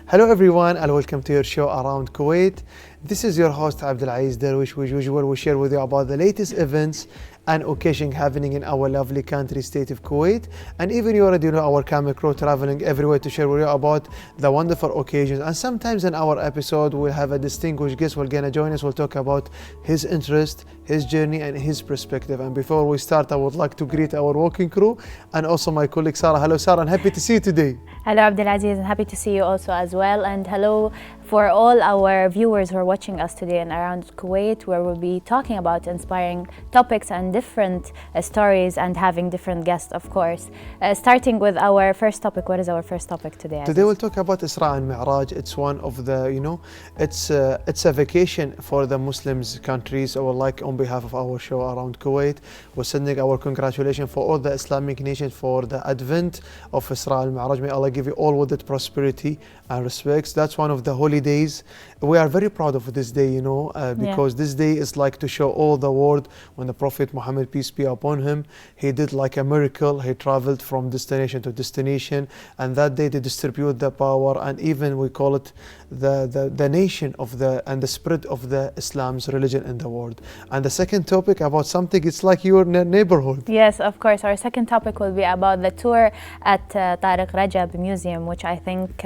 Hello everyone and welcome to your show Around Kuwait. This is your host Abdulaziz Darwish. As usual, we share with you about the latest events and occasions happening in our lovely country, state of Kuwait. And even you already know our camera crew traveling everywhere to share with you about the wonderful occasions. And sometimes in our episode, we'll have a distinguished guest who's gonna join us. We'll talk about his interest, his journey, and his perspective. And before we start, I would like to greet our working crew and also my colleague Sarah. Hello, Sarah, and happy to see you today. Hello, Abdulaziz, and happy to see you also as well. And hello for all our viewers who are watching us today and around Kuwait, where we'll be talking about inspiring topics and different stories and having different guests, of course. Starting with our first topic. What is our first topic today, Aziz? Today we'll talk about Isra and Mi'raj. It's one of the, it's a vacation for the Muslims countries. Or like on behalf of our show Around Kuwait, we're sending our congratulations for all the Islamic nations for the advent of Isra and Mi'raj. May Allah give you all with it prosperity and respects. That's one of the holy days. We are very proud of this day, because this day is like to show all the world when the Prophet Muhammad, peace be upon him, he did like a miracle. He traveled from destination to destination, and that day they distribute the power, and even we call it the nation of the spread of the Islam's religion in the world. And the second topic about something, it's like your neighborhood. Yes, of course. Our second topic will be about the tour at Tariq Rajab Museum, which I think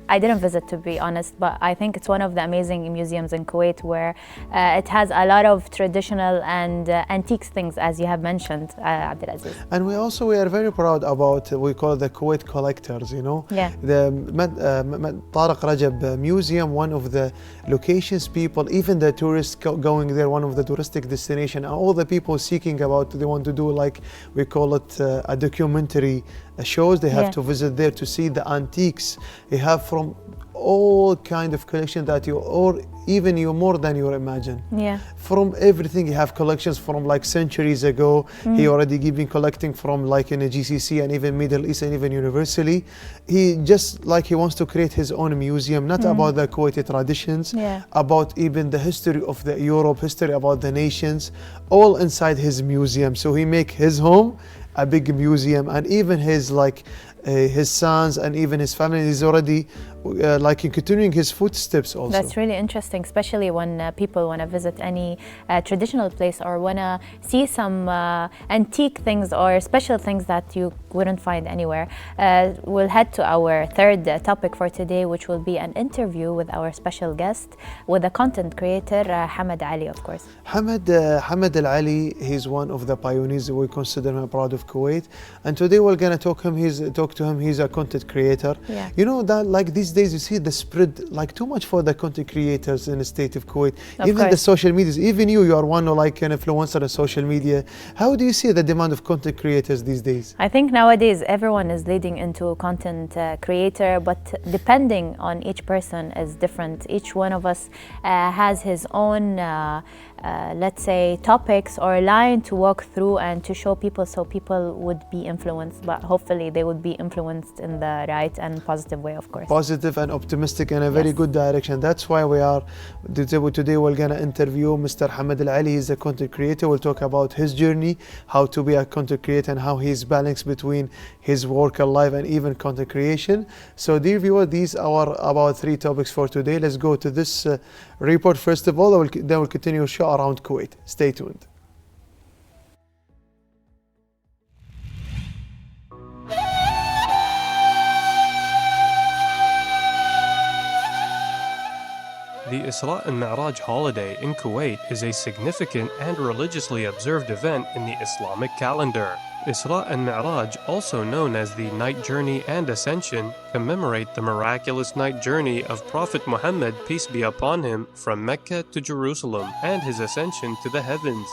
I didn't visit, to be honest, but I think it's one of the amazing museums in Kuwait where it has a lot of traditional and antique things, as you have mentioned, Abdulaziz. And we are very proud about, we call it the Kuwait collectors, Yeah. The Tariq Rajab Museum, one of the locations people, even the tourists going there, one of the touristic destination, and all the people seeking about, they want to do like, we call it a documentary shows. They have to visit there to see the antiques. They have from all kind of collection that you, or even you more than you imagine. Yeah. From everything, you have collections from like centuries ago. He already been collecting from like in a GCC and even Middle East and even universally. He just like he wants to create his own museum, not about the Kuwaiti traditions, about even the history of the Europe, history about the nations, all inside his museum. So he make his home a big museum, and even his his sons and even his family is already continuing his footsteps also. That's really interesting, especially when people want to visit any traditional place or want to see some antique things or special things that you wouldn't find anywhere. We'll head to our third topic for today, which will be an interview with our special guest, with a content creator, Hamad Ali, of course. Hamad Al-Ali, he's one of the pioneers. We consider him proud of Kuwait, and today we're gonna talk to him. He's a content creator. Yeah. You know that like these days you see the spread like too much for the content creators in the state of Kuwait. Even the social medias, even you are one like an influencer on social media. How do you see the demand of content creators these days? I think nowadays everyone is leading into content creator, but depending on each person is different. Each one of us has his own let's say topics or line to walk through and to show people, so people would be influenced, but hopefully they would be influenced in the right and positive way, of course. Positive and optimistic in a very good direction. That's why we are today we're gonna interview Mr. Hamad Al-Ali. He's a content creator. We'll talk about his journey, how to be a content creator, and how he's balanced between his work and life and even content creation. So dear viewer, these are about 3 topics for today. Let's go to this report first of all, then we'll continue show Around Kuwait. Stay tuned. The Isra and Mi'raj holiday in Kuwait is a significant and religiously observed event in the Islamic calendar. Isra and Mi'raj, also known as the Night Journey and Ascension, commemorate the miraculous night journey of Prophet Muhammad, peace be upon him, from Mecca to Jerusalem and his ascension to the heavens.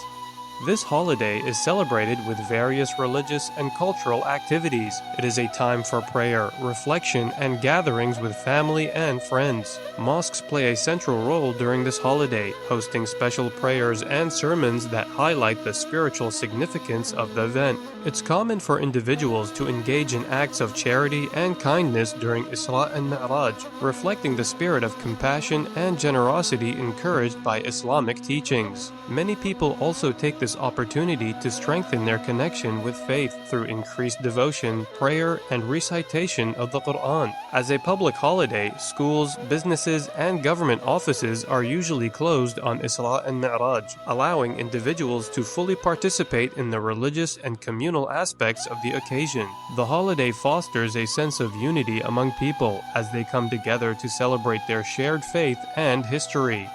This holiday is celebrated with various religious and cultural activities. It is a time for prayer, reflection, and gatherings with family and friends. Mosques play a central role during this holiday, hosting special prayers and sermons that highlight the spiritual significance of the event. It's common for individuals to engage in acts of charity and kindness during Isra and Mi'raj, reflecting the spirit of compassion and generosity encouraged by Islamic teachings. Many people also take this this opportunity to strengthen their connection with faith through increased devotion, prayer, and recitation of the Quran. As a public holiday, schools, businesses, and government offices are usually closed on Isra and Mi'raj, allowing individuals to fully participate in the religious and communal aspects of the occasion. The holiday fosters a sense of unity among people as they come together to celebrate their shared faith and history.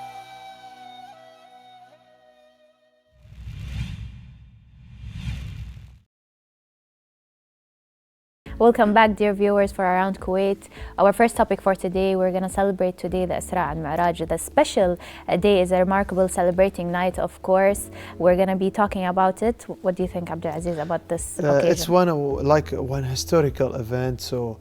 Welcome back, dear viewers, for Around Kuwait. Our first topic for today, we're going to celebrate today the Isra and Mi'raj. The special day is a remarkable celebrating night, of course. We're going to be talking about it. What do you think, Abdulaziz, about this occasion? It's one historical event. So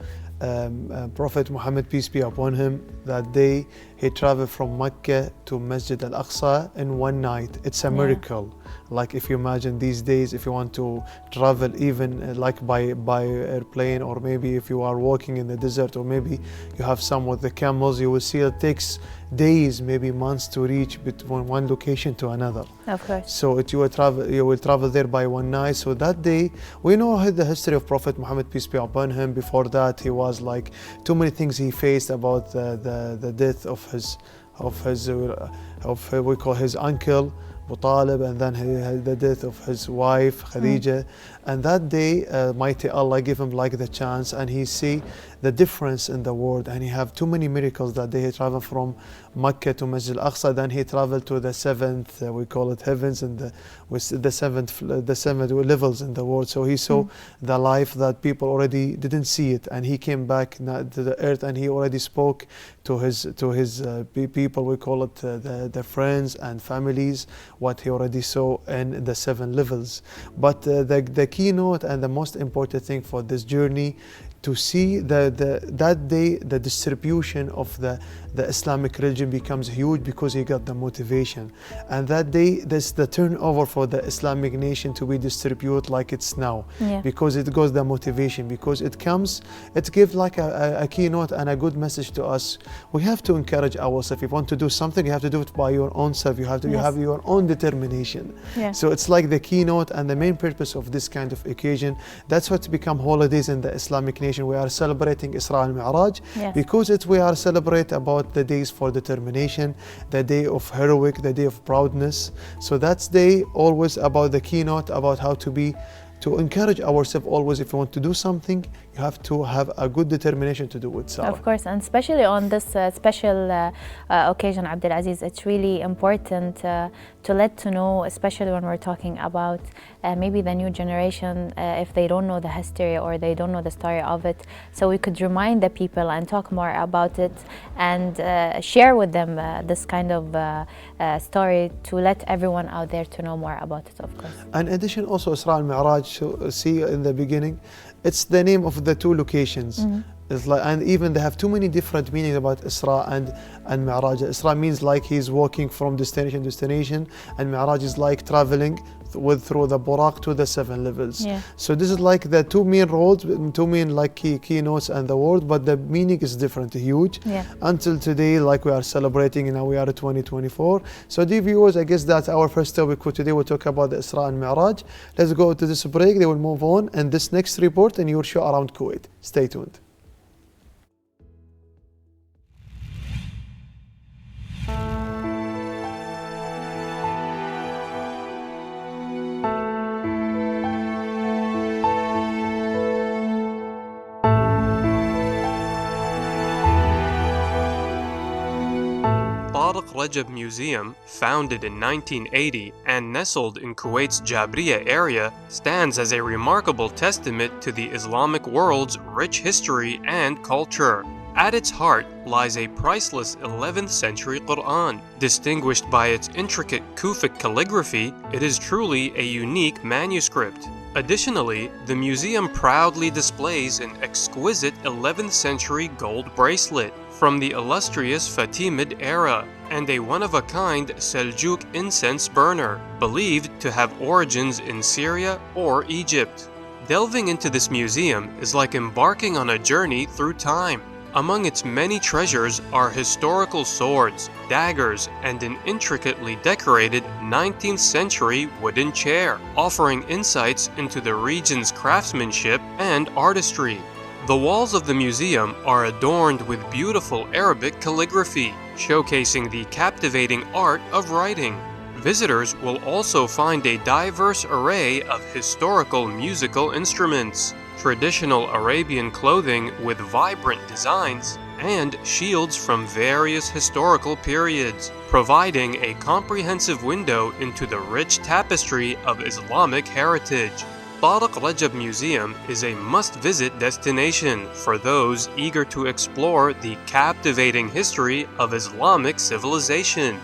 Prophet Muhammad, peace be upon him, that day he traveled from Mecca to Masjid al-Aqsa in one night. It's a miracle. Like if you imagine these days, if you want to travel even like by airplane, or maybe if you are walking in the desert, or maybe you have some with the camels, you will see it takes days, maybe months to reach between one location to another. Of course. So you will travel there by one night. So that day, we know the history of Prophet Muhammad, peace be upon him. Before that, he was like too many things he faced about the death of we call his uncle Abu Talib, and then he had the death of his wife Khadija. And that day, mighty Allah gave him like the chance, and he see the difference in the world, and he have too many miracles. That day he traveled from Mecca to Masjid al-Aqsa, then he traveled to the seventh, we call it heavens, and the seventh levels in the world. So he saw the life that people already didn't see it, and he came back to the earth, and he already spoke to his people, we call it the friends and families, what he already saw in the 7 levels. But the keynote and the most important thing for this journey, to see that day the distribution of the Islamic religion becomes huge, because he got the motivation. And that day, there's the turnover for the Islamic nation to be distributed like it's now, because it goes the motivation, because it gives like a keynote and a good message to us. We have to encourage ourselves. If you want to do something, you have to do it by your own self. You have to you have your own determination. So it's like the keynote and the main purpose of this kind of occasion. That's what become holidays in the Islamic nation. We are celebrating Isra and Mi'raj because we are celebrating about the days for determination, the day of heroic, the day of proudness. So that's day always about the keynote, about how to encourage ourselves always. If you want to do something, you have to have a good determination to do it. So of course, and especially on this special occasion, Abdulaziz, it's really important to let to know, especially when we're talking about maybe the new generation, if they don't know the history or they don't know the story of it. So we could remind the people and talk more about it, and share with them this kind of story, to let everyone out there to know more about it, of course. In addition, also Isra and Mi'raj, see in the beginning, it's the name of the 2 locations. It's like, and even they have too many different meanings about Isra and Mi'raj. Isra means like he's walking from destination to destination, and Mi'raj is like traveling through the Buraq to the 7 levels. So this is like the 2 main roads, 2 main like keynotes and the word, but the meaning is different, huge. Until today, like we are celebrating, and now we are at 2024. So dear viewers, I guess that's our first topic for today. We'll talk about the Isra and Mi'raj. Let's go to this break, they will move on, and this next report in your show Around Kuwait. Stay tuned. Rajab Museum, founded in 1980 and nestled in Kuwait's Jabriya area, stands as a remarkable testament to the Islamic world's rich history and culture. At its heart lies a priceless 11th century Quran. Distinguished by its intricate Kufic calligraphy, it is truly a unique manuscript. Additionally, the museum proudly displays an exquisite 11th century gold bracelet from the illustrious Fatimid era, and a one-of-a-kind Seljuk incense burner, believed to have origins in Syria or Egypt. Delving into this museum is like embarking on a journey through time. Among its many treasures are historical swords, daggers, and an intricately decorated 19th century wooden chair, offering insights into the region's craftsmanship and artistry. The walls of the museum are adorned with beautiful Arabic calligraphy, showcasing the captivating art of writing. Visitors will also find a diverse array of historical musical instruments, traditional Arabian clothing with vibrant designs, and shields from various historical periods, providing a comprehensive window into the rich tapestry of Islamic heritage. Tariq Rajab Museum is a must-visit destination for those eager to explore the captivating history of Islamic civilization.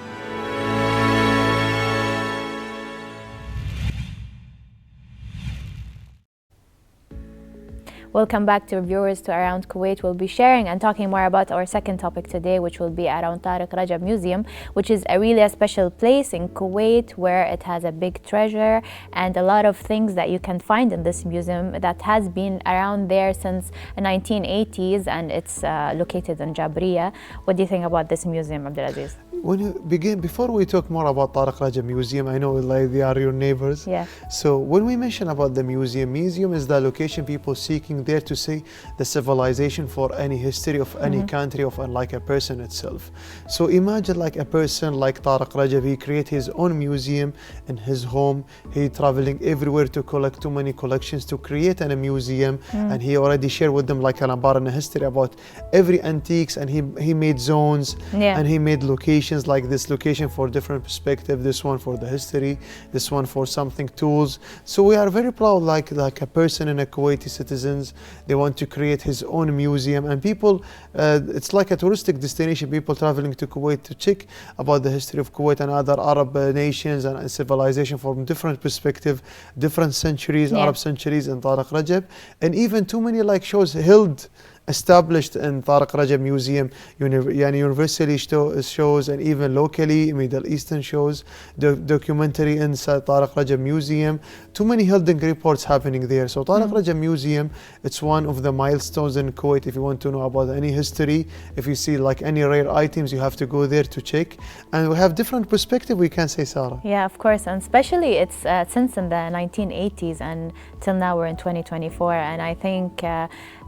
Welcome back to viewers to Around Kuwait. We'll be sharing and talking more about our second topic today, which will be around Tariq Rajab Museum, which is really a special place in Kuwait where it has a big treasure and a lot of things that you can find in this museum that has been around there since the 1980s, and it's located in Jabriya. What do you think about this museum, Abdulaziz? When you begin, before we talk more about Tariq Rajab Museum, I know like they are your neighbors. Yeah. So when we mention about the museum is the location people seeking there to see the civilization for any history of any country of like a person itself. So imagine like a person like Tariq Rajab, he create his own museum in his home. He traveling everywhere to collect too many collections to create a museum, and he already shared with them like about a history about every antiques, and he made zones, and he made locations like this location for different perspective, this one for the history, this one for something tools. So we are very proud like a person and a Kuwaiti citizens, they want to create his own museum, and people it's like a touristic destination, people traveling to Kuwait to check about the history of Kuwait and other Arab nations and civilization from different perspective, different centuries, Arab centuries in Tariq Rajab, and even too many like shows held established in Tariq Rajab Museum, universally shows, and even locally Middle Eastern shows, documentary inside Tariq Rajab Museum. Too many holding reports happening there. So Tariq Rajab Museum, it's one of the milestones in Kuwait. If you want to know about any history, if you see like any rare items, you have to go there to check. And we have different perspective, we can say, Sarah. Yeah, of course, and especially it's since in the 1980s and till now we're in 2024, and I think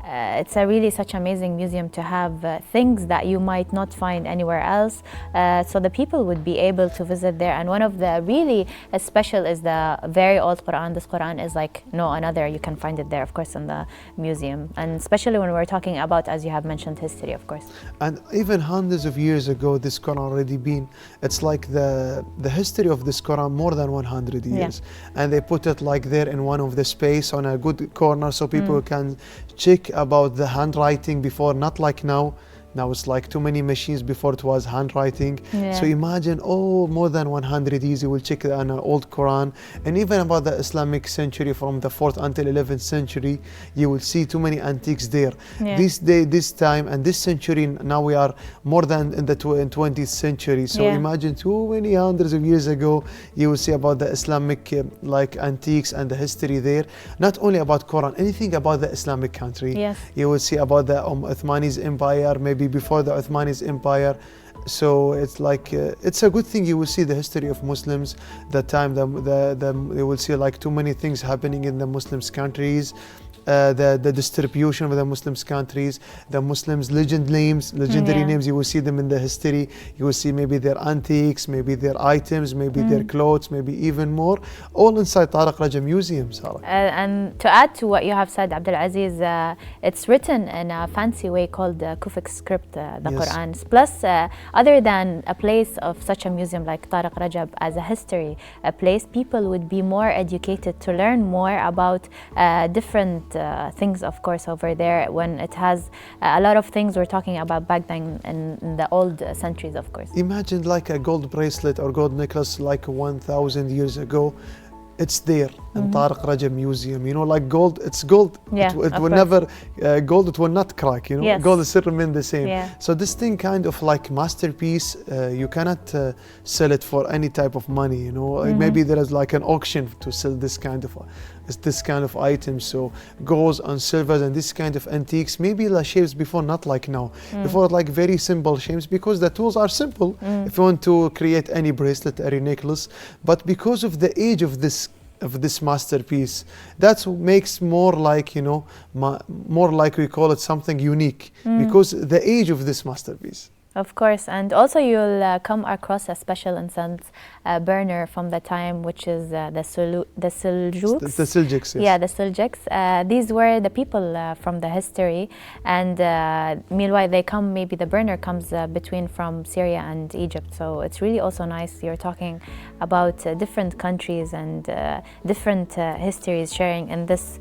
it's a really such amazing museum to have things that you might not find anywhere else, so the people would be able to visit there. And one of the really special is the very old Quran. This Quran is like no another. You can find it there, of course, in the museum, and especially when we're talking about, as you have mentioned, history, of course. And even hundreds of years ago, this Quran already been. It's like the history of this Quran more than 100 years, and they put it like there in one of the space on a good corner, so people can check about the handwriting before, not like now. Now it's like too many machines. Before it was handwriting. So imagine more than 100 years you will check an old Quran, and even about the Islamic century from the 4th until 11th century, you will see too many antiques there. This time and this century, now we are more than in the 20th century. So imagine too many hundreds of years ago, you will see about the Islamic like antiques and the history there. Not only about Quran, anything about the Islamic country. You will see about the Uthmani's empire, maybe before the Uthmani's empire. So it's like it's a good thing. You will see the history of Muslims, the time you will see like too many things happening in the Muslims countries, the distribution of the Muslims countries, the Muslims legendary names, you will see them in the history. You will see maybe their antiques, maybe their items, maybe their clothes, maybe even more, all inside Tariq Rajab Museum, Sarah. And to add to what you have said, Abdulaziz, it's written in a fancy way called the Kufic script, the Quran. Plus, other than a place of such a museum like Tariq Rajab as a history place, people would be more educated to learn more about different things, of course, over there, when it has a lot of things we're talking about back then in the old centuries, of course. Imagine like a gold bracelet or gold necklace like 1,000 years ago. It's there in Tariq Rajab Museum. You know, like gold, it's gold. It will never, gold, it will not crack, you know. Gold still remain the same. So this thing kind of like masterpiece, you cannot sell it for any type of money, you know. Maybe there is like an auction to sell this kind of is this kind of items. So golds and silvers and this kind of antiques, maybe like shapes before, not like now. Before, like very simple shapes, because the tools are simple. If you want to create any bracelet or a necklace, but because of the age of this masterpiece, that's what makes more like, you know, more like we call it something unique, because the age of this masterpiece. Of course, and also you'll come across a special incense burner from the time, which is the Seljuks. The Seljuks, yes. Yeah, the Seljuks. These were the people from the history, and meanwhile they come. Maybe the burner comes between from Syria and Egypt. So it's really also nice. You're talking about different countries and different histories sharing in this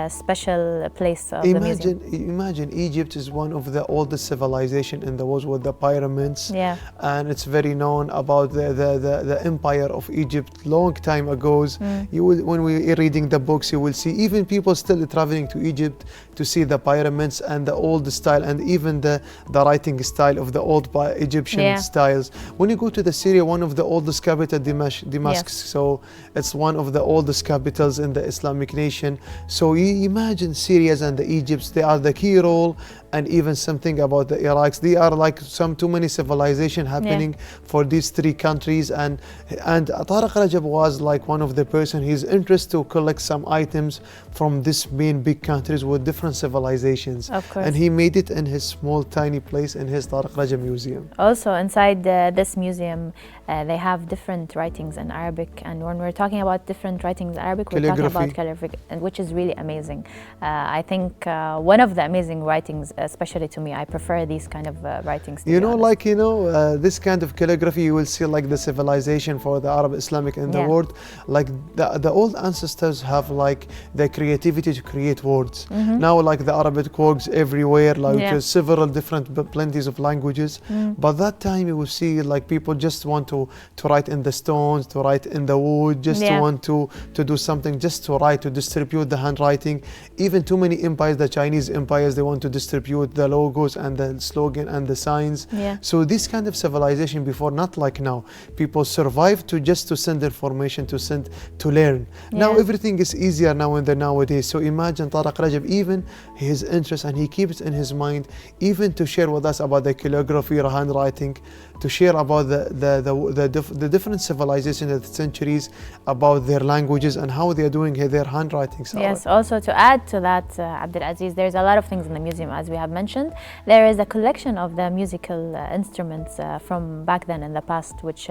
special place of the museum. Imagine Egypt is one of the oldest civilization in the world with the pyramids, yeah, and it's very known about the empire of Egypt long time ago. You will, when we are reading the books, you will see even people still traveling to Egypt to see the pyramids and the old style, and even the writing style of the old Egyptian styles. When you go to the Syria, one of the oldest capital, Damascus, so it's one of the oldest capitals in the Islamic nation. So you imagine Syrians and the Egypts, they are the key role, and even something about the Iraqs. They are like too many civilization happening for these three countries, and Tariq Rajab was like one of the person. His interest to collect some items from this main big countries with different civilizations, of course, and he made it in his small tiny place in his Tariq Rajab museum. Also inside this museum, they have different writings in Arabic, and when we're talking about different writings in Arabic, we're talking about calligraphy, which is really amazing. I think one of the amazing writings, especially to me, I prefer these kind of writings. You know, like, you know, this kind of calligraphy, you will see like the civilization for the Arab Islamic in the world. Like the old ancestors have like the creativity to create words. Now, like the Arabic words everywhere, like several different plenties of languages. But that time you will see like people just want to write in the stones, to write in the wood, just to want to do something, just to write, to distribute the handwriting. Even too many empires, the Chinese empires, they want to distribute the logos and the slogan and the signs. So this kind of civilization before, not like now. People survive to send information, to learn. Now everything is easier now in the nowadays. So imagine Tariq Rajab, even his interest, and he keeps in his mind even to share with us about the calligraphy, handwriting, to share about the different civilizations of the centuries, about their languages and how they are doing their handwriting. Yes, also to add to that, Abdulaziz, there's a lot of things in the museum, as we have mentioned. There is a collection of the musical instruments from back then in the past, which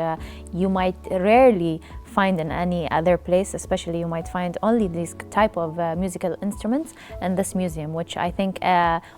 you might rarely find in any other place. Especially you might find only these type of musical instruments in this museum, which I think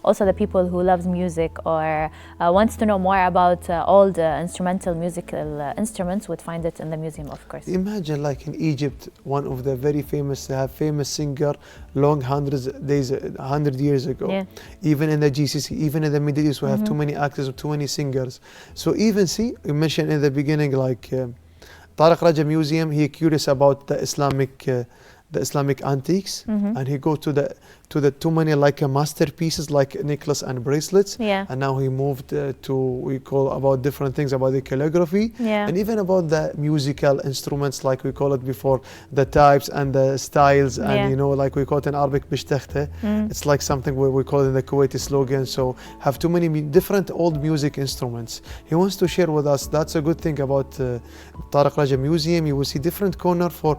also the people who loves music or wants to know more about all the instrumental musical instruments would find it in the museum, of course. Imagine like in Egypt, one of the very famous, they have famous singer long 100 years ago. Even in the GCC, even in the Middle East, we have too many actors, too many singers. So even see, you mentioned in the beginning, like Tariq Rajab Museum, he curious about the Islamic antiques, and he go to the too many like masterpieces like necklace and bracelets, and now he moved to, we call about different things about the calligraphy, and even about the musical instruments, like we call it before, the types and the styles, and you know, like we call it in Arabic bishtakhte. It's like something where we call it in the Kuwaiti slogan. So have too many different old music instruments he wants to share with us. That's a good thing about Tariq Rajab Museum. You will see different corner for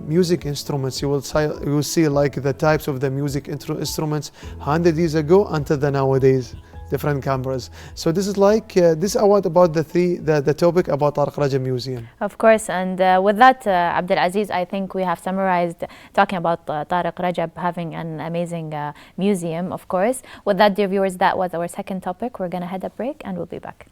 music instruments. You will see like the types of the music instruments 100 years ago until the nowadays, different cameras. So this is like this award about the topic about Tariq Rajab Museum. Of course, and with that, Abdulaziz, I think we have summarized talking about Tariq Rajab having an amazing museum, of course. With that, dear viewers, that was our second topic. We're going to head a break and we'll be back.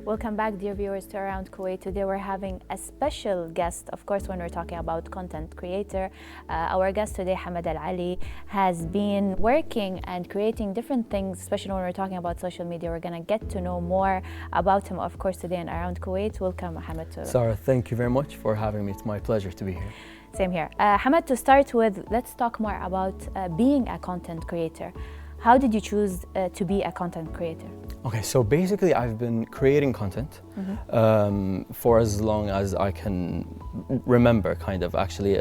Welcome back, dear viewers, to Around Kuwait. Today we're having a special guest. Of course, when we're talking about content creator, our guest today, Hamad Al Ali, has been working and creating different things, especially when we're talking about social media. We're going to get to know more about him, of course, today in Around Kuwait. Welcome, Hamad. Sarah, thank you very much for having me. It's my pleasure to be here. Same here. Hamad, to start with, let's talk more about being a content creator. How did you choose to be a content creator? Okay, so basically I've been creating content for as long as I can remember, kind of, actually,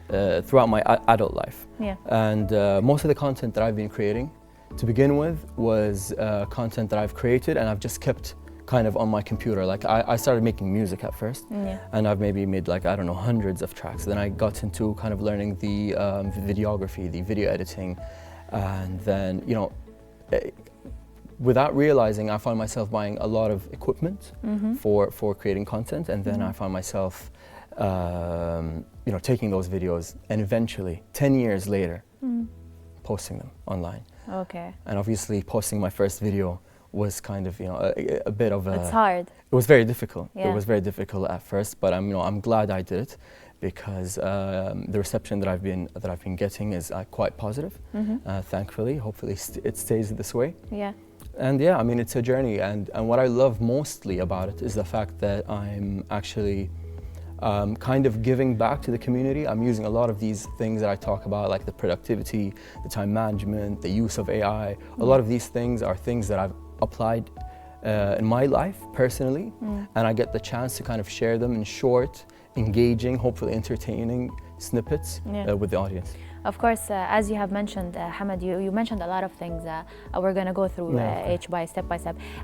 throughout my adult life. Yeah. And most of the content that I've been creating, to begin with, was content that I've created and I've just kept kind of on my computer. Like I started making music at first, and I've maybe made, like, I don't know, hundreds of tracks. Then I got into kind of learning the videography, the video editing, and then, you know, without realizing, I found myself buying a lot of equipment for creating content, and then I found myself, you know, taking those videos and eventually, 10 years later, posting them online. Okay. And obviously, posting my first video was kind of, you know, a bit of a... It's hard. It was very difficult. Yeah. It was very difficult at first, but you know, I'm glad I did it, because the reception that I've been getting is quite positive, thankfully. Hopefully it stays this way. Yeah. And yeah, I mean, it's a journey, and what I love mostly about it is the fact that I'm actually kind of giving back to the community. I'm using a lot of these things that I talk about, like the productivity, the time management, the use of AI. A lot of these things are things that I've applied in my life personally, and I get the chance to kind of share them in short, engaging, hopefully entertaining snippets with the audience. Of course, as you have mentioned, Hamad, you mentioned a lot of things. We're going to go through each by step.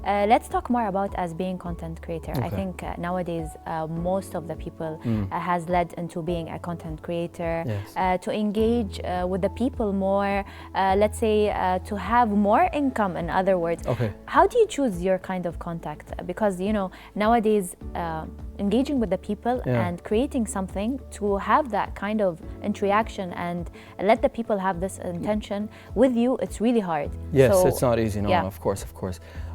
Let's talk more about as being content creator. Okay. I think nowadays most of the people has led into being a content creator, to engage with the people more, let's say to have more income, in other words. Okay. How do you choose your kind of contact? Because, you know, nowadays engaging with the people and creating something to have that kind of interaction and let the people have this intention with you, it's really hard. Yes, so, it's not easy, no, of course.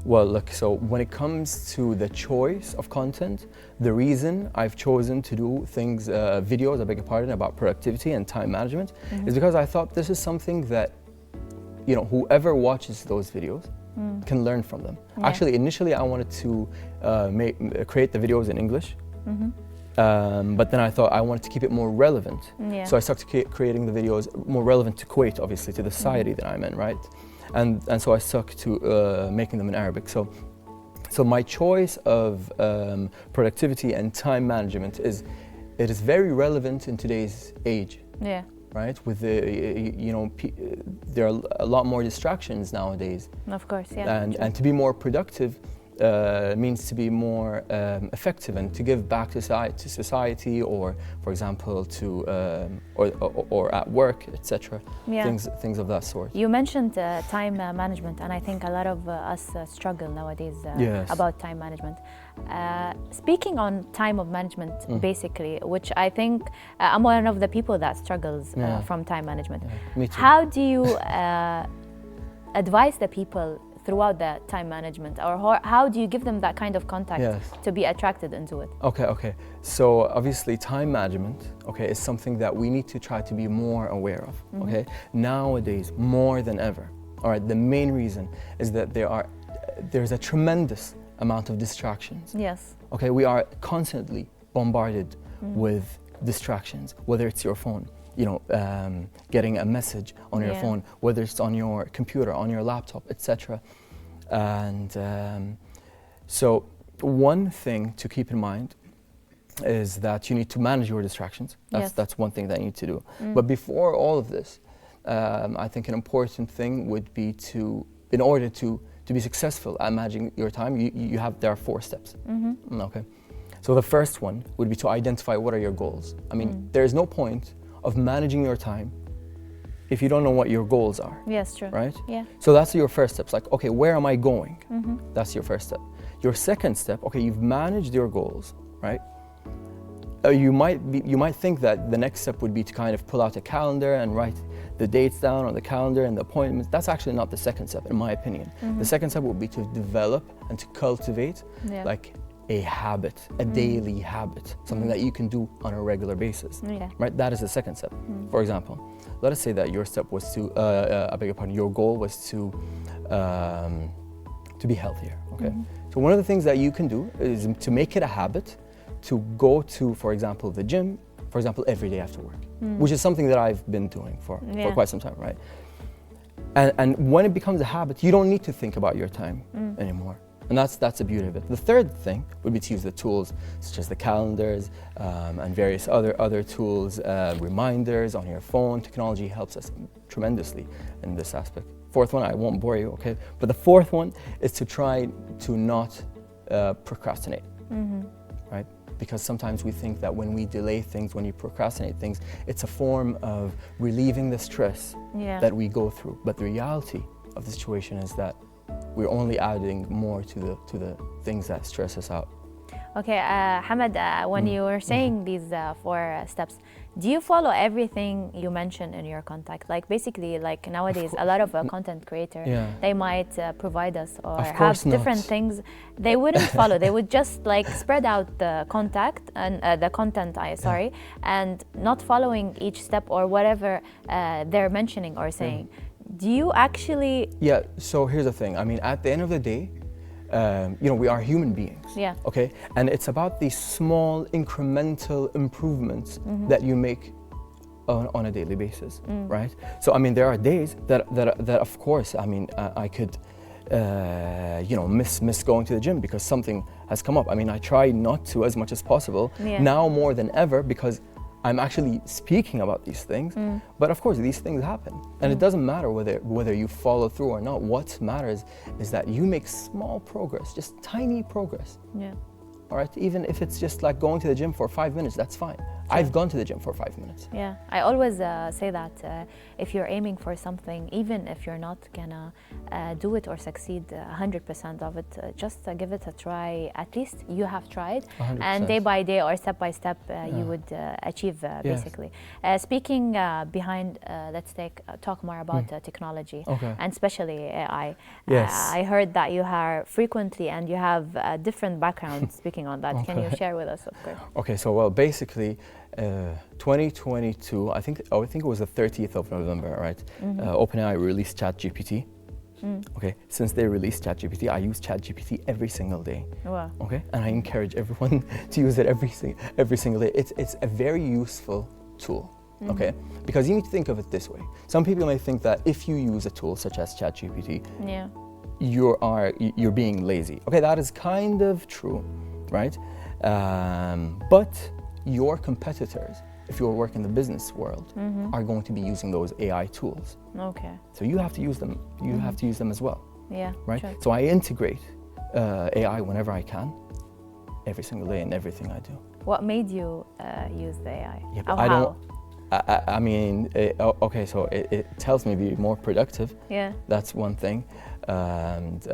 Well, look, so when it comes to the choice of content, the reason I've chosen to do things, videos, I beg your pardon, about productivity and time management is because I thought this is something that, you know, whoever watches those videos can learn from them. Actually, initially I wanted to create the videos in English, but then I thought I wanted to keep it more relevant. So I started creating the videos more relevant to Kuwait, obviously, to the society that I'm in, right? And so I stuck to making them in Arabic. So my choice of productivity and time management is very relevant in today's age. Yeah. Right? With the, you know, there are a lot more distractions nowadays. Of course, yeah. And to be more productive means to be more effective and to give back to society, or, for example, to or at work, etc. Things of that sort. You mentioned time management, and I think a lot of us struggle nowadays about time management. Speaking on time of management, basically, which I think I'm one of the people that struggles from time management. Me too. How do you advise the people throughout the time management, or how do you give them that kind of contact to be attracted into it? Okay. So obviously time management, is something that we need to try to be more aware of, Nowadays, more than ever. All right, the main reason is that there's a tremendous amount of distractions. Yes. Okay, we are constantly bombarded with distractions, whether it's your phone, you know, getting a message on your phone, whether it's on your computer, on your laptop, etc. And so one thing to keep in mind is that you need to manage your distractions. That's one thing that you need to do. But before all of this, I think an important thing would be in order to be successful at managing your time, there are 4 steps. Okay. So the first one would be to identify what are your goals. I mean, there is no point of managing your time if you don't know what your goals are. Yes, true. Right? Yeah. So that's your first step. It's like, okay, where am I going? That's your first step. Your second step, okay, you've managed your goals, right? you might think that the next step would be to kind of pull out a calendar and write the dates down on the calendar and the appointments. That's actually not the second step, in my opinion. The second step would be to develop and to cultivate like a habit, a daily habit, something that you can do on a regular basis. Right? That is the second step. For example, let us say that your step was to, I beg your pardon, your goal was to be healthier. Okay. So one of the things that you can do is to make it a habit to go to, for example, the gym, for example, every day after work, which is something that I've been doing for quite some time, right? And when it becomes a habit, you don't need to think about your time anymore. And that's the beauty of it. The third thing would be to use the tools such as the calendars and various other tools, reminders on your phone. Technology helps us tremendously in this aspect. Fourth one, I won't bore you, okay? But the fourth one is to try to not procrastinate, right? Because sometimes we think that when we delay things, when you procrastinate things, it's a form of relieving the stress that we go through. But the reality of the situation is that we're only adding more to the things that stress us out. Okay, Hamad, when you were saying these 4 steps, do you follow everything you mentioned in your contact? Like basically, like nowadays, a lot of content creators, they might provide us or have different things they wouldn't follow. They would just like spread out the contact and the content, and not following each step or whatever they're mentioning or saying. Do you actually? Yeah, so here's the thing. I mean, at the end of the day, we are human beings. Okay, and it's about these small incremental improvements that you make on a daily basis, right? So I mean, there are days that of course, I mean, I could, miss going to the gym because something has come up. I mean, I try not to as much as possible now more than ever because I'm actually speaking about these things, but of course these things happen, and it doesn't matter whether you follow through or not. What matters is that you make small progress, just tiny progress. All right, even if it's just like going to the gym for 5 minutes, that's fine. I've gone to the gym for 5 minutes. Yeah, I always say that if you're aiming for something, even if you're not gonna do it or succeed 100% of it, just give it a try. At least you have tried, 100%. and day by day or step by step, you would achieve basically. Speaking behind, let's talk more about technology, and especially AI. I heard that you are frequently and you have different backgrounds. Speaking on that, can you share with us, of course? Okay, so well, basically, 2022, I think it was the 30th of November, right? OpenAI released ChatGPT. Okay, since they released ChatGPT, I use ChatGPT every single day. Wow. Okay, and I encourage everyone to use it every single day. It's a very useful tool. Okay, because you need to think of it this way. Some people may think that if you use a tool such as ChatGPT, you're being lazy. Okay, that is kind of true, right? But your competitors, if you work in the business world, are going to be using those AI tools. Okay. So you have to use them. You have to use them as well. Yeah. Right. Sure. So I integrate AI whenever I can, every single day in everything I do. What made you use the AI? Yeah, but I don't. I mean, okay. So it tells me to be more productive. Yeah. That's one thing, and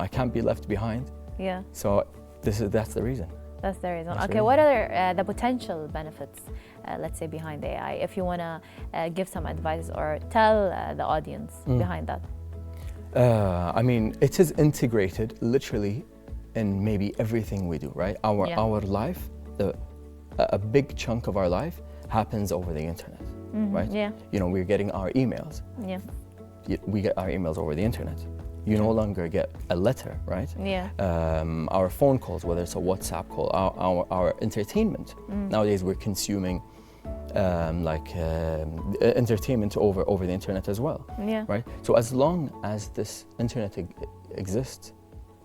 I can't be left behind. Yeah. So that's the reason. That's the reason. Okay, what are the potential benefits, let's say, behind AI? If you want to give some advice or tell the audience behind that. I mean, it is integrated literally in maybe everything we do, right? Our life, a big chunk of our life happens over the internet, right? Yeah. We're getting our emails. Yeah. We get our emails over the internet. You no longer get a letter, right? Yeah. Our phone calls, whether it's a WhatsApp call, our entertainment. Nowadays we're consuming entertainment over the internet as well. Yeah. Right? So as long as this internet exists,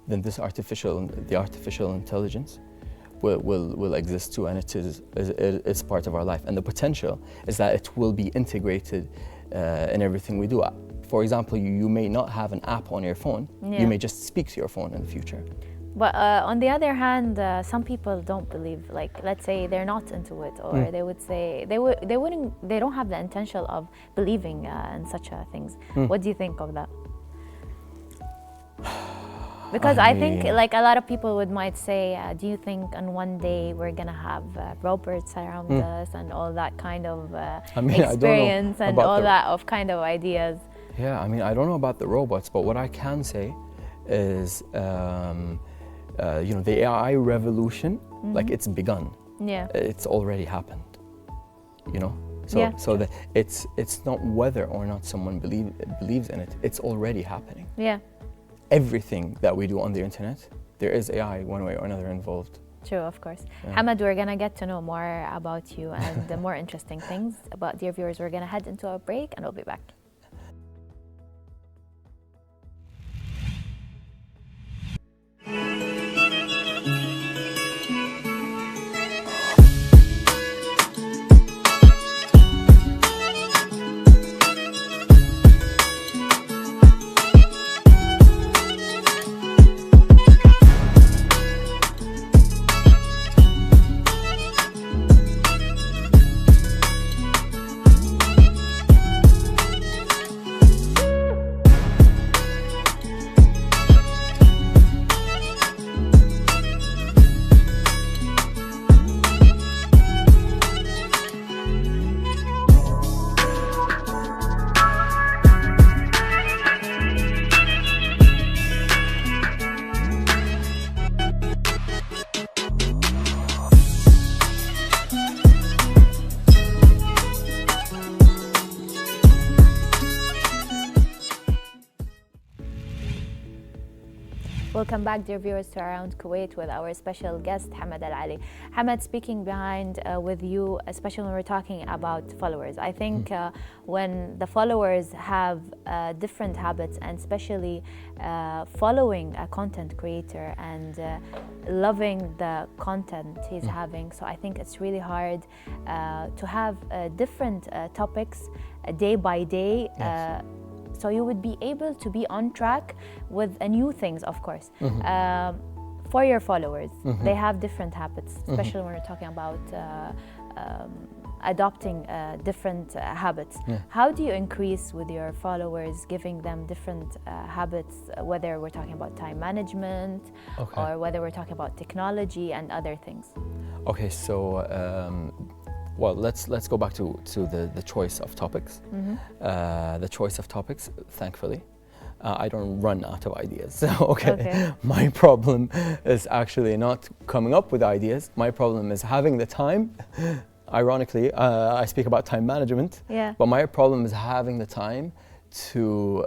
then the artificial intelligence will exist too, and it's part of our life. And the potential is that it will be integrated in everything we do. For example, you may not have an app on your phone. Yeah. You may just speak to your phone in the future. But on the other hand, some people don't believe. Like, let's say they're not into it, or they would say they don't have the intention of believing in such things. What do you think of that? Because I think like a lot of people might say, do you think on one day we're gonna have robots around us and all that kind of experience and all that of kind of ideas? Yeah, I mean, I don't know about the robots, but what I can say is, you know, the AI revolution, like it's begun. Yeah. It's already happened, you know? So, Yeah, so that it's not whether or not someone believes in it, it's already happening. Yeah. Everything that we do on the internet, there is AI one way or another involved. True, of course. Yeah. Hamad, we're gonna get to know more about you and the more interesting things about dear viewers. We're gonna head into a break and we'll be back. Welcome back, dear viewers, to Around Kuwait with our special guest, Hamad Al Ali. Hamad, speaking behind with you, especially when we're talking about followers. I think when the followers have different habits, and especially following a content creator and loving the content he's having, so I think it's really hard to have different topics day by day. Yes. So you would be able to be on track with new things, of course. For your followers, they have different habits, especially when we're talking about adopting different habits. Yeah. How do you increase with your followers, giving them different habits, whether we're talking about time management or whether we're talking about technology and other things? Okay, so well, let's go back to the choice of topics. The choice of topics, thankfully, I don't run out of ideas. Okay. My problem is actually not coming up with ideas. My problem is having the time. Ironically, I speak about time management. Yeah. But my problem is having the time to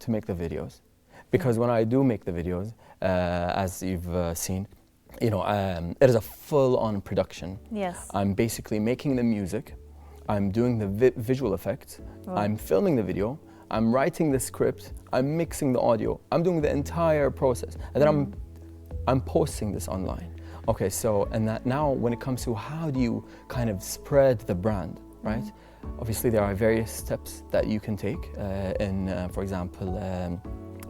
make the videos, because when I do make the videos, as you've seen, you know, it is a full-on production. Yes. I'm basically making the music, I'm doing the visual effects, I'm filming the video, I'm writing the script, I'm mixing the audio, I'm doing the entire process, and then I'm posting this online. Okay, so, and that now when it comes to how do you kind of spread the brand, right? Obviously there are various steps that you can take in, for example,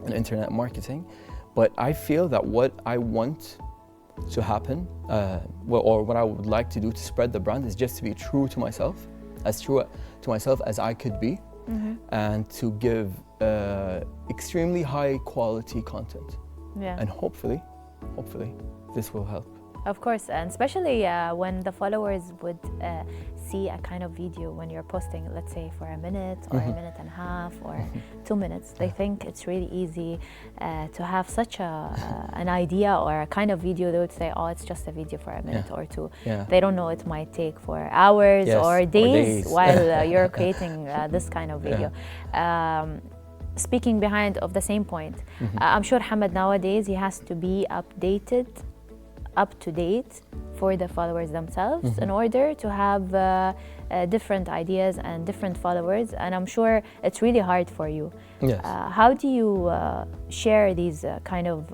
in internet marketing, but I feel that what I want to happen, or what I would like to do to spread the brand is just to be true to myself, as true to myself as I could be, and to give extremely high quality content. Yeah. And hopefully this will help. Of course, and especially when the followers would see a kind of video when you're posting, let's say for a minute or a minute and a half or 2 minutes, they think it's really easy to have such an idea or a kind of video. They would say, oh, it's just a video for a minute or two. Yeah. They don't know it might take for hours or days while you're creating this kind of video. Speaking behind of the same point, I'm sure Hamad nowadays, he has to be updated, up to date for the followers themselves in order to have different ideas and different followers, and I'm sure it's really hard for you. Yes. How do you share these kind of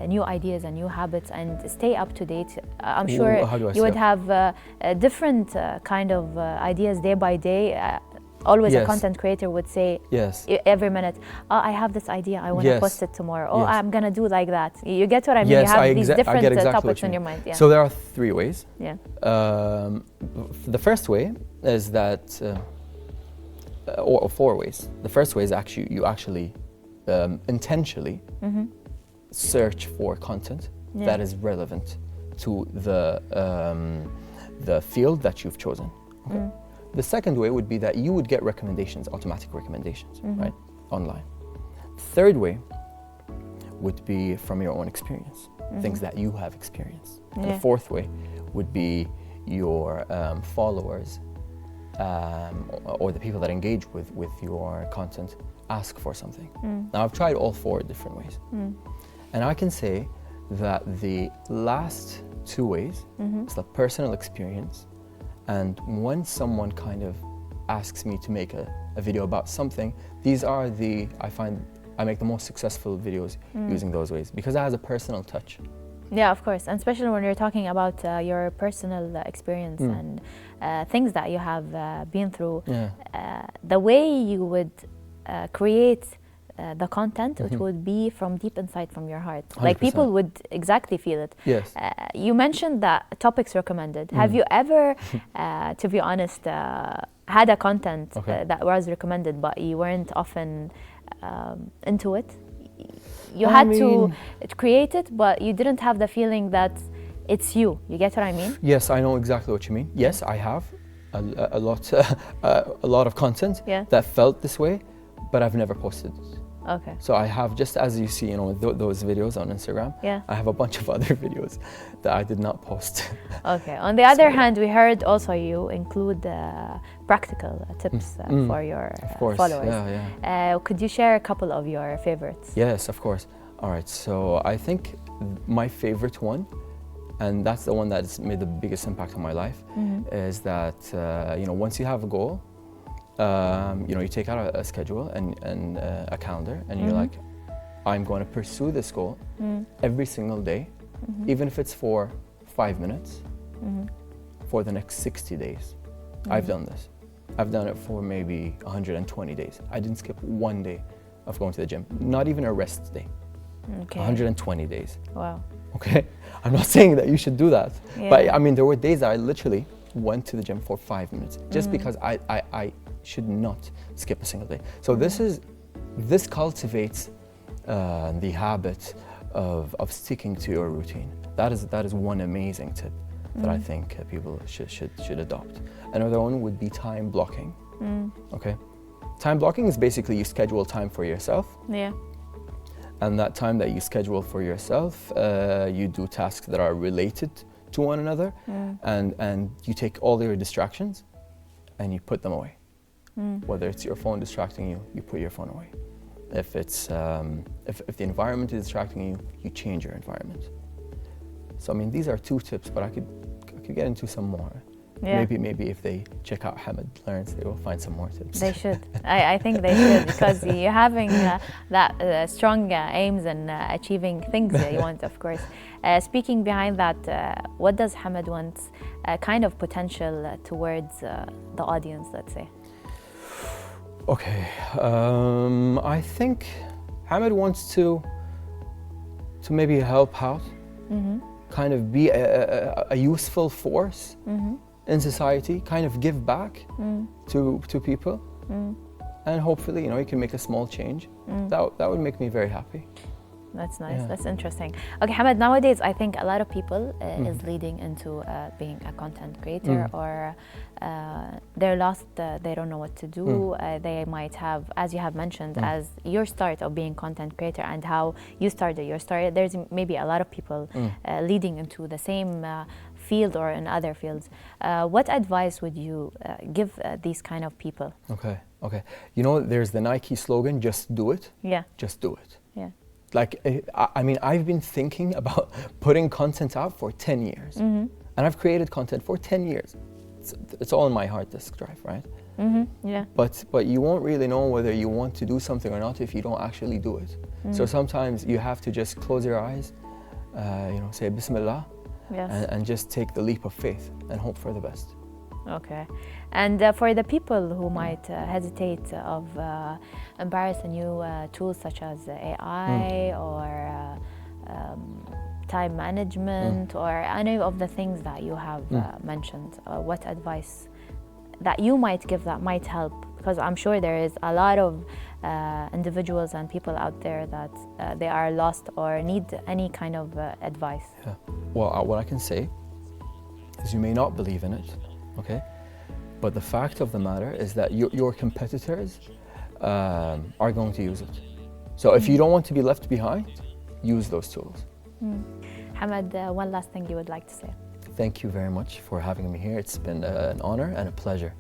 new ideas and new habits and stay up to date? I'm sure you would have different kind of ideas day by day. Always a content creator would say every minute, oh, I have this idea, I want to post it tomorrow. Oh, I'm going to do like that. You get what I mean? Yes, you have these different exactly topics in your mind. Yeah. So there are 3 ways. Yeah. The first way is that, or 4 ways. The first way is actually you actually intentionally search for content Yeah. that is relevant to the field that you've chosen. Okay? The second way would be that you would get recommendations, automatic recommendations, right, online. Third way would be from your own experience, things that you have experienced. And Yeah. the fourth way would be your followers or the people that engage with your content ask for something. Now, I've tried all four different ways. And I can say that the last two ways, it's the personal experience, and when someone kind of asks me to make a video about something, these are I find I make the most successful videos using those ways because it has a personal touch. Yeah, of course, and especially when you're talking about your personal experience and things that you have been through. Yeah. The way you would create the content, it would be from deep inside from your heart. Like 100%. people would exactly feel it. Yes. You mentioned that topics recommended. Have you ever, to be honest, had a content that was recommended, but you weren't often into it? You had to create it, but you didn't have the feeling that it's you. You get what I mean? Yes, I know exactly what you mean. Yes, I have a lot of content that felt this way, but I've never posted it. Okay. So I have, just as you see, those videos on Instagram. Yeah. I have a bunch of other videos that I did not post. Okay. On the other hand, we heard also you include practical tips for your followers. Yeah. Could you share a couple of your favorites? Yes, of course. All right. So I think my favorite one, and that's the one that's made the biggest impact on my life, is that once you have a goal, you take out a schedule and a calendar, and you're like, I'm going to pursue this goal every single day, even if it's for 5 minutes, for the next 60 days. I've done this. I've done it for maybe 120 days. I didn't skip one day of going to the gym, not even a rest day. Okay. 120 days. Wow. Okay? I'm not saying that you should do that, Yeah. but I mean, there were days that I literally went to the gym for 5 minutes just because I should not skip a single day. So this cultivates the habit of sticking to your routine. That is one amazing tip that I think people should adopt. Another one would be time blocking. Okay, time blocking is basically you schedule time for yourself. Yeah. And that time that you schedule for yourself, you do tasks that are related to one another, and you take all your distractions and you put them away. Whether it's your phone distracting you, you put your phone away. If it's if the environment is distracting you, you change your environment. So I mean, these are two tips, but I could get into some more. Yeah. Maybe if they check out Hamid Learns, they will find some more tips. They should. I think they should, because you're having that strong aims and achieving things that you want, of course. Speaking behind that, what does Hamid want kind of potential towards the audience, let's say? Okay, I think Hamid wants to maybe help out, kind of be a useful force in society, kind of give back to people, and hopefully, you can make a small change. That would make me very happy. That's nice. Yeah. That's interesting. Okay, Hamid, nowadays I think a lot of people is leading into being a content creator, or they're lost, they don't know what to do. They might have, as you have mentioned, as your start of being content creator and how you started your story, there's maybe a lot of people leading into the same field or in other fields. What advice would you give these kind of people? Okay. There's the Nike slogan, just do it. Yeah. Just do it. Yeah. Like, I mean, I've been thinking about putting content out for 10 years. And I've created content for 10 years. It's all in my hard disk drive, right? Yeah. But you won't really know whether you want to do something or not if you don't actually do it. So sometimes you have to just close your eyes, say Bismillah, Yes. and just take the leap of faith and hope for the best. Okay. And for the people who might hesitate of embarrassing new tools such as AI or time management or any of the things that you have mentioned, what advice that you might give that might help because I'm sure there is a lot of individuals and people out there that they are lost or need any kind of advice. Yeah. Well, what I can say is you may not believe in it, okay? But the fact of the matter is that your competitors are going to use it. So if you don't want to be left behind, use those tools. Hamad, one last thing you would like to say? Thank you very much for having me here. It's been an honor and a pleasure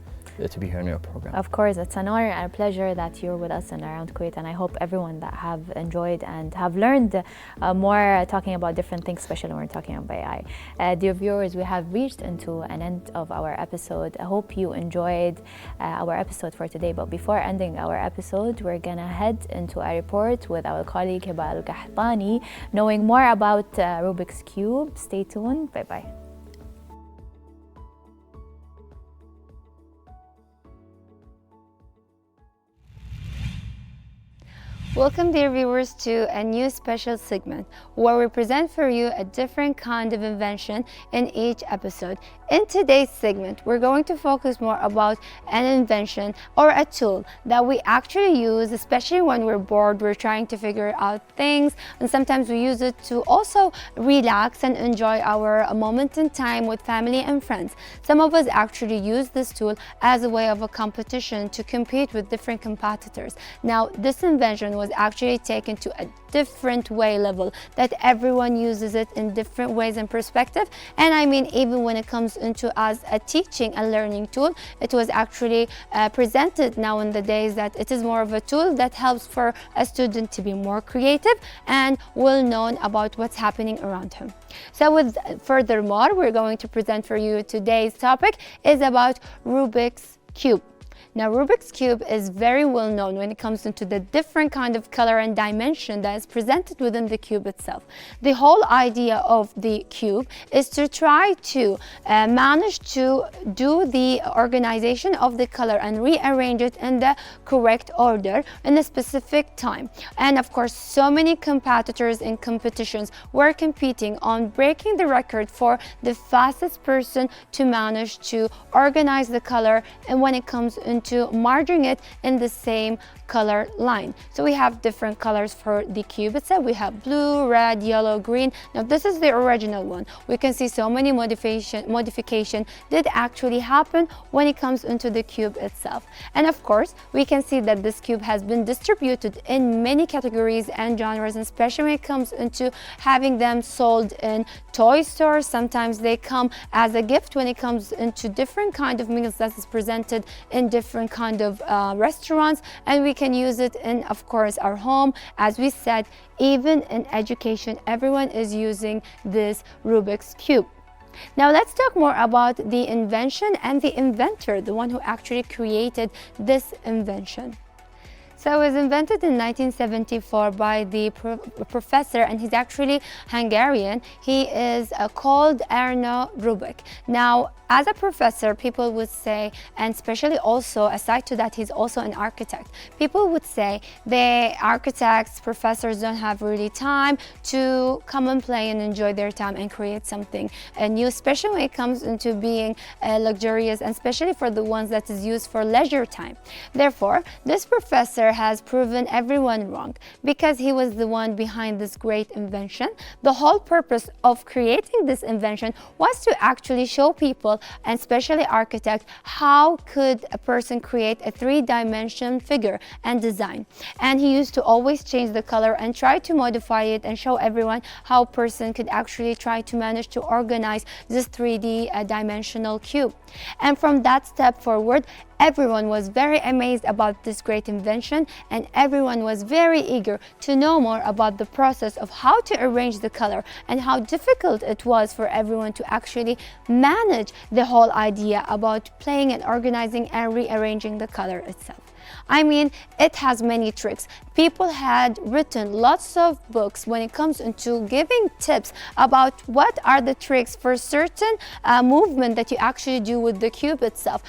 to be here in your program. Of course, it's an honor and a pleasure that you're with us and around Kuwait, and I hope everyone that have enjoyed and have learned more talking about different things, especially when we're talking about AI. Dear viewers, we have reached into an end of our episode. I hope you enjoyed our episode for today, but before ending our episode, we're gonna head into a report with our colleague Hiba Al-Qahtani, knowing more about Rubik's Cube. Stay tuned. Bye-bye. Welcome, dear viewers, to a new special segment where we present for you a different kind of invention in each episode. In today's segment, we're going to focus more about an invention or a tool that we actually use, especially when we're bored, we're trying to figure out things, and sometimes we use it to also relax and enjoy our moment in time with family and friends. Some of us actually use this tool as a way of a competition to compete with different competitors. Now, this invention was actually taken to a different level that everyone uses it in different ways and perspective. And I mean, even when it comes into as a teaching and learning tool, it was actually presented now in the days that it is more of a tool that helps for a student to be more creative and well known about what's happening around him. So with furthermore, we're going to present for you today's topic is about Rubik's Cube. Now, Rubik's Cube is very well known when it comes into the different kind of color and dimension that is presented within the cube itself. The whole idea of the cube is to try to manage to do the organization of the color and rearrange it in the correct order in a specific time. And of course, so many competitors in competitions were competing on breaking the record for the fastest person to manage to organize the color, and when it comes into merging it in the same color line. So we have different colors for the cube itself. We have blue, red, yellow, green. Now this is the original one. We can see so many modification did actually happen when it comes into the cube itself. And of course, we can see that this cube has been distributed in many categories and genres, especially when it comes into having them sold in toy stores. Sometimes they come as a gift when it comes into different kind of meals that is presented in different kind of restaurants, and we can use it in, of course, our home. As we said, even in education, everyone is using this Rubik's Cube. Now let's talk more about the invention and the inventor, the one who actually created this invention. So it was invented in 1974 by the professor, and he's actually Hungarian. He is called Erno Rubik. Now, as a professor, people would say, and especially also aside to that, he's also an architect. People would say the architects, professors don't have really time to come and play and enjoy their time and create something new, especially when it comes into being luxurious, and especially for the ones that is used for leisure time. Therefore, this professor has proven everyone wrong because he was the one behind this great invention. The whole purpose of creating this invention was to actually show people, and especially architects, how could a person create a three-dimensional figure and design. And he used to always change the color and try to modify it and show everyone how a person could actually try to manage to organize this 3D dimensional cube. And from that step forward, everyone was very amazed about this great invention, and everyone was very eager to know more about the process of how to arrange the color and how difficult it was for everyone to actually manage the whole idea about playing and organizing and rearranging the color itself. I mean, it has many tricks. People had written lots of books when it comes into giving tips about what are the tricks for certain movement that you actually do with the cube itself.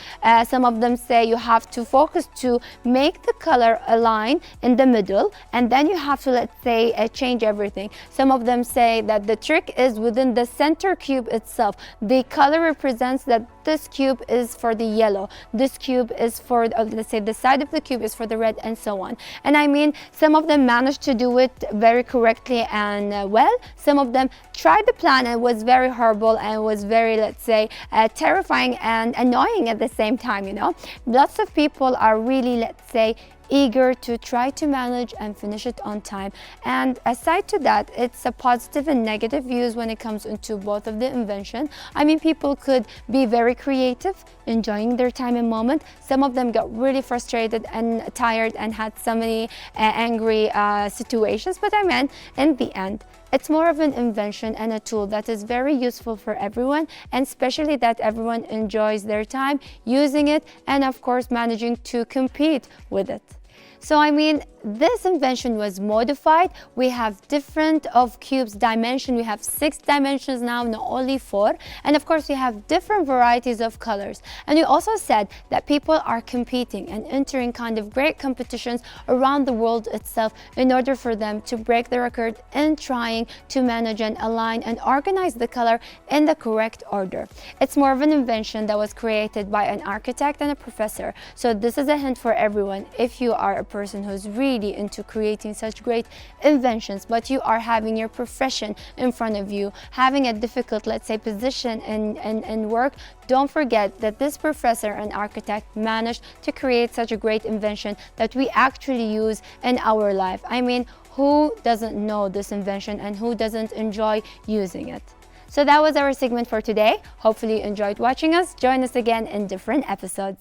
Some of them say you have to focus to make the color align in the middle, and then you have to, let's say, change everything. Some of them say that the trick is within the center cube itself. The color represents that this cube is for the yellow, this cube is for, let's say, the side of the cube is for the red, and so on. And I mean, some of them managed to do it very correctly and well. Some of them tried the plan and was very horrible and was very, let's say, terrifying and annoying at the same time, you know. Lots of people are really, let's say, eager to try to manage and finish it on time. And aside to that, it's a positive and negative views when it comes into both of the invention. I mean, people could be very creative, enjoying their time and moment. Some of them got really frustrated and tired and had so many angry situations. But I mean, in the end, it's more of an invention and a tool that is very useful for everyone, and especially that everyone enjoys their time using it and of course managing to compete with it. So I mean, this invention was modified. We have different of cubes dimension. We have 6 dimensions now, not only 4. And of course, we have different varieties of colors. And we also said that people are competing and entering kind of great competitions around the world itself in order for them to break the record in trying to manage and align and organize the color in the correct order. It's more of an invention that was created by an architect and a professor. So this is a hint for everyone. If you are a person who's really into creating such great inventions, but you are having your profession in front of you, having a difficult, let's say, position in work, don't forget that this professor and architect managed to create such a great invention that we actually use in our life. I mean, who doesn't know this invention and who doesn't enjoy using it? So that was our segment for today. Hopefully you enjoyed watching us. Join us again in different episodes.